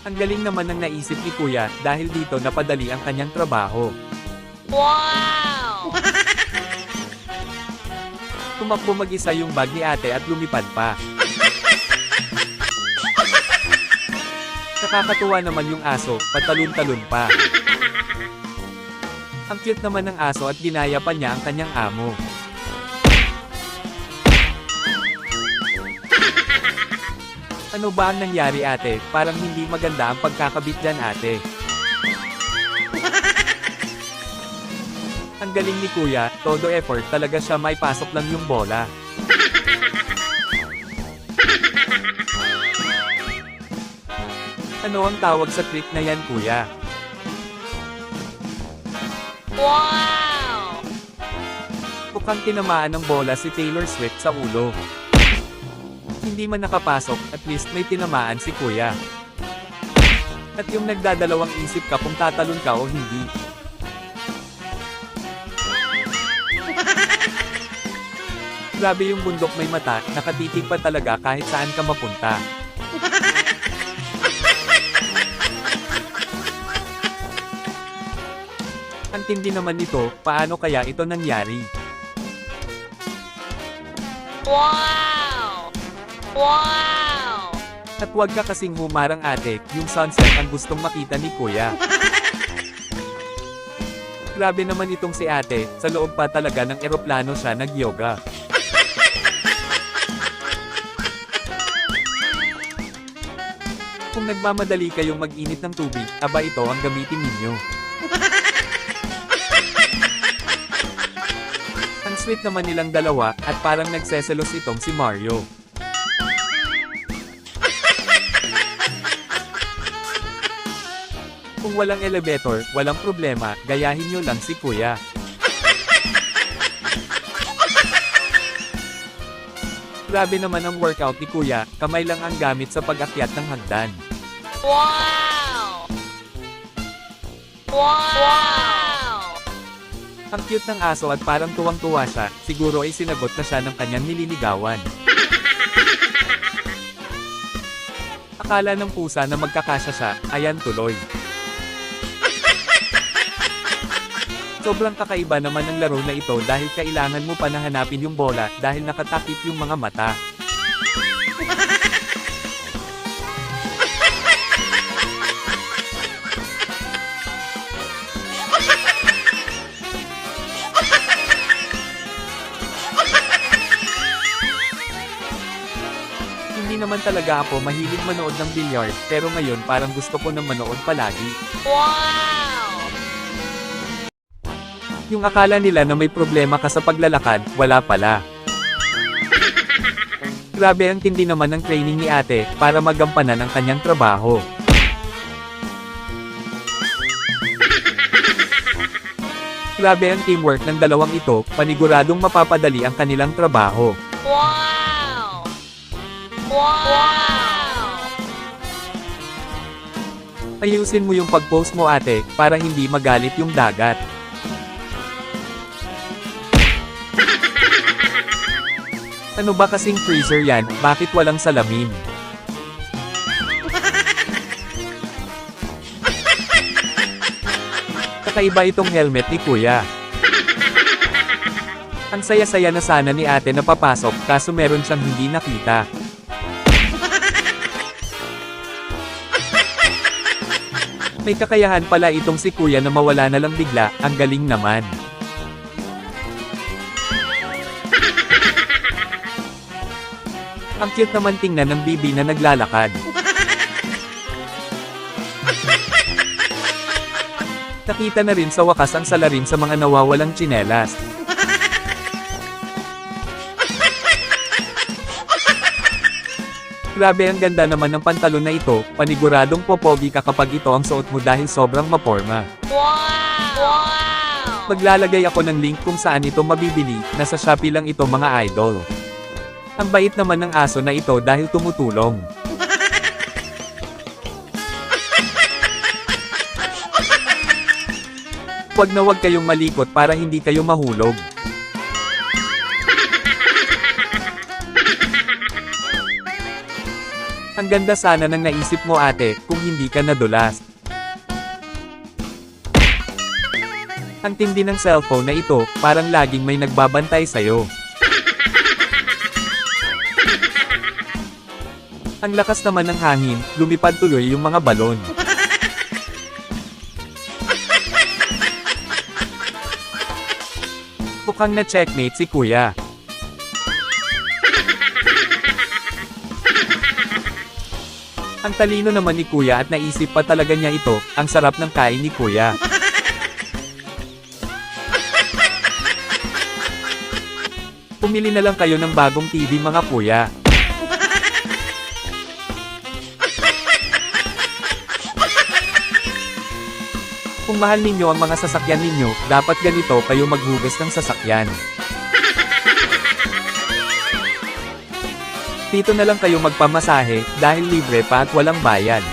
Ang galing naman ng naisip ni Kuya, dahil dito napadali ang kanyang trabaho. Wow! Tumakbo mag-isa yung bag ni ate at lumipad pa. Nakakatuwa naman yung aso, patalon-talon pa. Ang cute naman ng aso at ginaya pa niya ang kanyang amo. Ano ba ang nangyari ate? Parang hindi maganda ang pagkakabit dyan ate. Ang galing ni Kuya, todo effort talaga siya, may pasok lang yung bola. Ano ang tawag sa trick na yan Kuya? Wow! Mukhang tinamaan ng bola si Taylor Swift sa ulo. Hindi man nakapasok, at least may tinamaan si Kuya. At yung nagdadalawang isip ka kung tatalon ka o hindi. Grabe yung bundok may mata, nakatitig pa talaga kahit saan ka mapunta. Ang tindi naman nito, paano kaya ito nangyari? Wow! Wow! At huwag ka kasing humarang ate, yung sunset ang gustong makita ni Kuya. Grabe naman itong si ate, sa loob pa talaga ng eroplano siya nag-yoga. Kung nagmamadali kayong mag-init ng tubig, aba ito ang gamitin ninyo. Ang sweet naman nilang dalawa, at parang nagseselos itong si Mario. Kung walang elevator, walang problema, gayahin nyo lang si Kuya. Grabe naman ang workout ni Kuya, kamay lang ang gamit sa pag-akyat ng hagdan. Wow! Wow! Ang cute ng aso at parang tuwang-tuwa siya, siguro ay sinagot na siya ng kanyang nililigawan. Akala ng pusa na magkakasya siya, ayan tuloy. Sobrang kakaiba naman ng laro na ito dahil kailangan mo pa na hanapin yung bola dahil nakatakip yung mga mata. Hindi naman talaga ako mahilig manood ng bilyard, pero ngayon parang gusto ko nang manood palagi. Wow! Yung akala nila na may problema ka sa paglalakad, wala pala. Grabe ang tindi naman ng training ni ate, para magampanan ang kanyang trabaho. Grabe ang teamwork ng dalawang ito, paniguradong mapapadali ang kanilang trabaho. Wow! Wow! Ayusin mo yung pag-post mo ate, para hindi magalit yung dagat. Ano ba kasing freezer yan, bakit walang salamin? Kakaiba itong helmet ni Kuya. Ang saya-saya na sana ni ate na papasok, kaso meron siyang hindi nakita. May kakayahan pala itong si Kuya na mawala na lang bigla, ang galing naman. Ang cute naman tingnan ng bibi na naglalakad. Nakita na rin sa wakas ang salarin sa mga nawawalang tsinelas. Grabe ang ganda naman ng pantalon na ito, paniguradong popogi ka kapag ito ang suot mo dahil sobrang maporma. Wow! Maglalagay ako ng link kung saan ito mabibili, nasa Shopee lang ito mga idol. Ang bait naman ng aso na ito dahil tumutulong. Huwag na huwag kayong malikot para hindi kayo mahulog. Ang ganda sana ng naisip mo ate, kung hindi ka nadulas. Ang tindi ng cellphone na ito, parang laging may nagbabantay sa'yo. Ang lakas naman ng hangin, lumipad tuloy yung mga balon. Mukhang na checkmate si kuya. Ang talino naman ni kuya at naisip pa talaga niya ito, ang sarap ng kain ni kuya. Pumili na lang kayo ng bagong TV mga kuya. Kung mahal ninyo ang mga sasakyan ninyo, dapat ganito kayo maghugas ng sasakyan. Dito na lang kayo magpamasahe, dahil libre pa at walang bayad.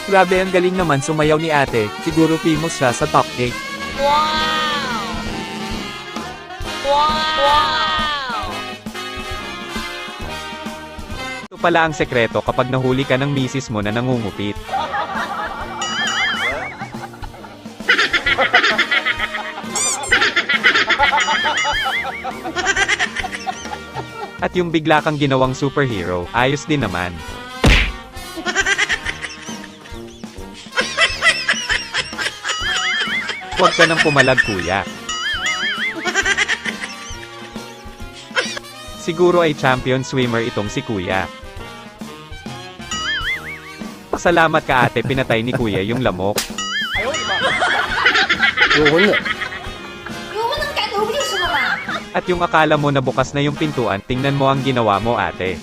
Grabe, ang galing naman sumayaw ni ate, siguro famous siya sa Top 8. Wow! Wow! Ito pala ang sekreto kapag nahuli ka ng misis mo na nangungupit. At yung bigla kang ginawang superhero, ayos din naman. Huwag ka nang pumalag kuya. Siguro ay champion swimmer itong si kuya. Salamat ka ate, pinatay ni kuya yung lamok. 有蚊子，有蚊子赶头不就是了吗？ At yung akala mo na bukas na yung pintuan, tingnan mo ang ginawa mo ate.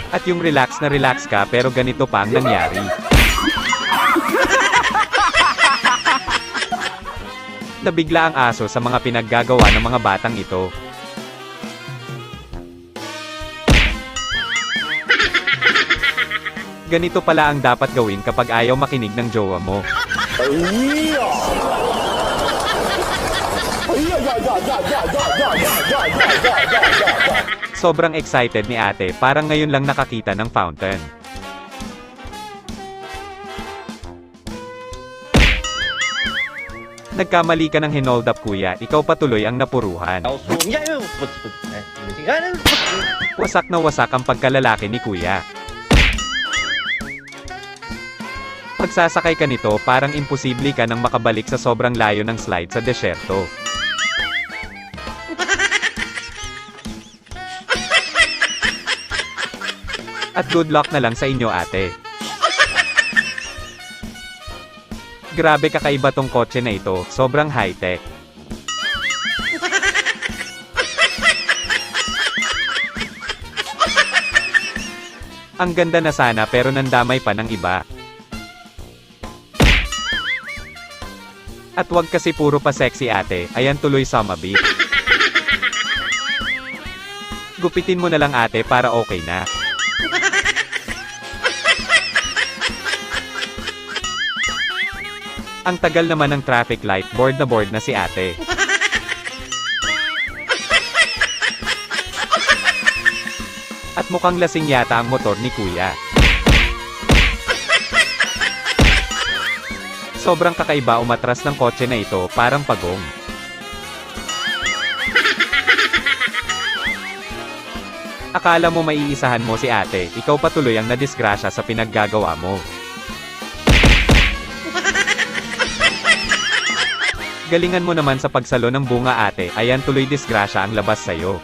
At yung relax na relax ka pero ganito pa ang nangyari. Nabigla ang aso sa mga pinaggagawa ng mga batang ito. Ganito pala ang dapat gawin kapag ayaw makinig ng jowa mo. 哎呀！哎呀呀呀呀呀呀呀呀呀呀呀呀！ Sobrang excited ni ate, parang ngayon lang nakakita ng fountain. Nagkamali ka ng hinold up kuya, ikaw patuloy ang napuruhan. 老鼠，你看，哎，你看， Wasak na wasak ang pagkalalaki ni kuya. Pagsasakay ka nito, parang imposible ka nang makabalik sa sobrang layo ng slide sa desyerto. At good luck na lang sa inyo ate. Grabe, kakaiba tong kotse na ito, sobrang high-tech. Ang ganda na sana pero nandamay pa ng iba. At wag kasi puro pa sexy ate, ayan tuloy sumabit. Gupitin mo na lang ate para okay na. Ang tagal naman ng traffic light, bored na si ate. At mukhang lasing yata ang motor ni kuya. Sobrang kakaiba umatras ng kotse na ito, parang pagong. Akala mo maiisahan mo si ate, ikaw patuloy ang nadisgrasya sa pinaggagawa mo. Galingan mo naman sa pagsalo ng bunga ate, ayan tuloy disgrasya ang labas sa'yo.